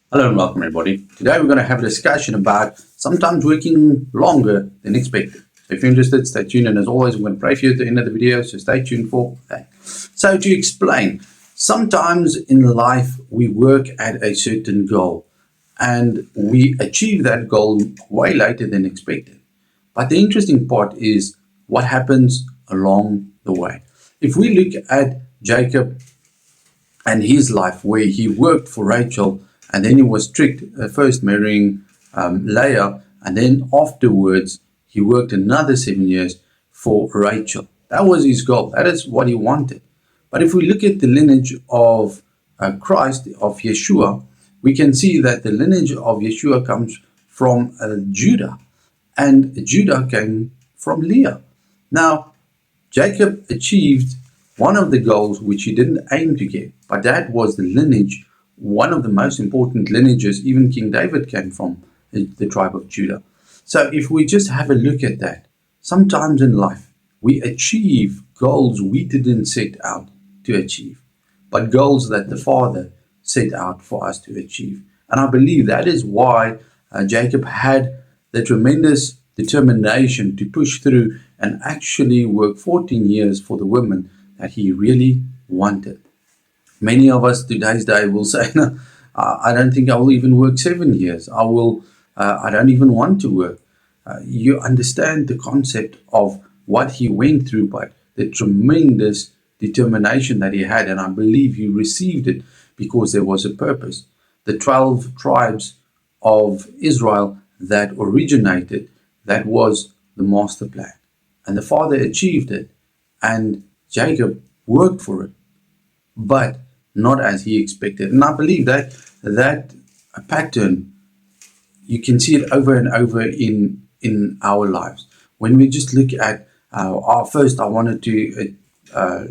Hello and welcome everybody. Today we're going to have a discussion about sometimes working longer than expected. So if you're interested, stay tuned, and as always I'm going to pray for you at the end of the video, so stay tuned for that. So to explain, sometimes in life we work at a certain goal and we achieve that goal way later than expected. But the interesting part is what happens along the way. If we look at Jacob and his life, where he worked for Rachel and then he was tricked, first marrying Leah, and then afterwards he worked another 7 years for Rachel. That was his goal. That is what he wanted. But if we look at the lineage of Christ, of Yeshua, we can see that the lineage of Yeshua comes from Judah, and Judah came from Leah. Now, Jacob achieved one of the goals which he didn't aim to get, but that was the lineage, one of the most important lineages. Even King David came from the tribe of Judah. So if we just have a look at that, sometimes in life we achieve goals we didn't set out to achieve, but goals that the Father set out for us to achieve. And I believe that is why Jacob had the tremendous determination to push through and actually work 14 years for the woman that he really wanted. Many of us today's day will say, no, I don't think I will even work 7 years. I don't even want to work. You understand the concept of what he went through, but the tremendous determination that he had, and I believe he received it because there was a purpose. The 12 tribes of Israel that originated, that was the master plan. And the Father achieved it, and Jacob worked for it, but not as he expected. And I believe that pattern, you can see it over and over in our lives. When we just look at first I wanted to,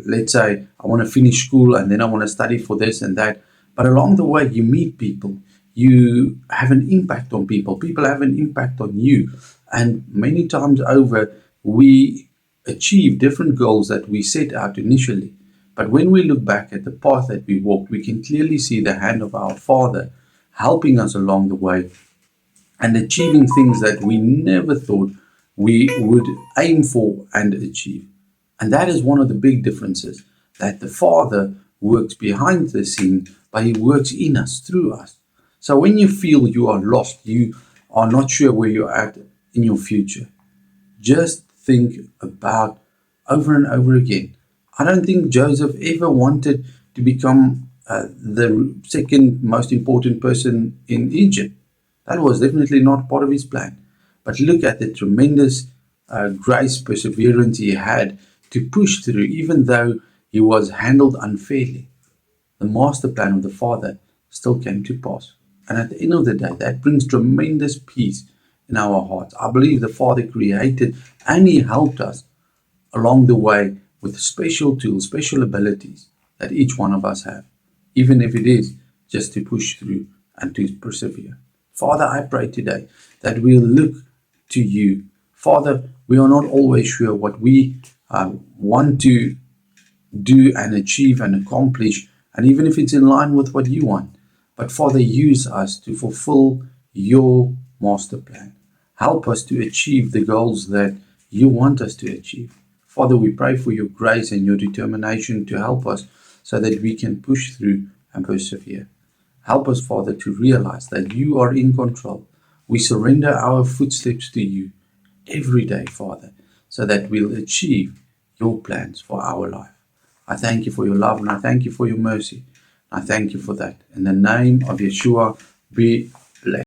let's say I want to finish school and then I want to study for this and that. But along the way you meet people, you have an impact on people, people have an impact on you. And many times over we achieve different goals that we set out initially. But when we look back at the path that we walked, we can clearly see the hand of our Father helping us along the way and achieving things that we never thought we would aim for and achieve. And that is one of the big differences, that the Father works behind the scene, but he works in us, through us. So when you feel you are lost, you are not sure where you're at in your future, just think about over and over again. I don't think Joseph ever wanted to become the second most important person in Egypt. That was definitely not part of his plan. But look at the tremendous grace, perseverance he had to push through, even though he was handled unfairly. The master plan of the Father still came to pass. And at the end of the day, that brings tremendous peace in our hearts. I believe the Father created and he helped us along the way with special tools, special abilities that each one of us have, even if it is just to push through and to persevere. Father, I pray today that we'll look to you. Father, we are not always sure what we want to do and achieve and accomplish, and even if it's in line with what you want. But Father, use us to fulfill your master plan. Help us to achieve the goals that you want us to achieve. Father, we pray for your grace and your determination to help us so that we can push through and persevere. Help us, Father, to realize that you are in control. We surrender our footsteps to you every day, Father, so that we'll achieve your plans for our life. I thank you for your love and I thank you for your mercy. I thank you for that. In the name of Yeshua, be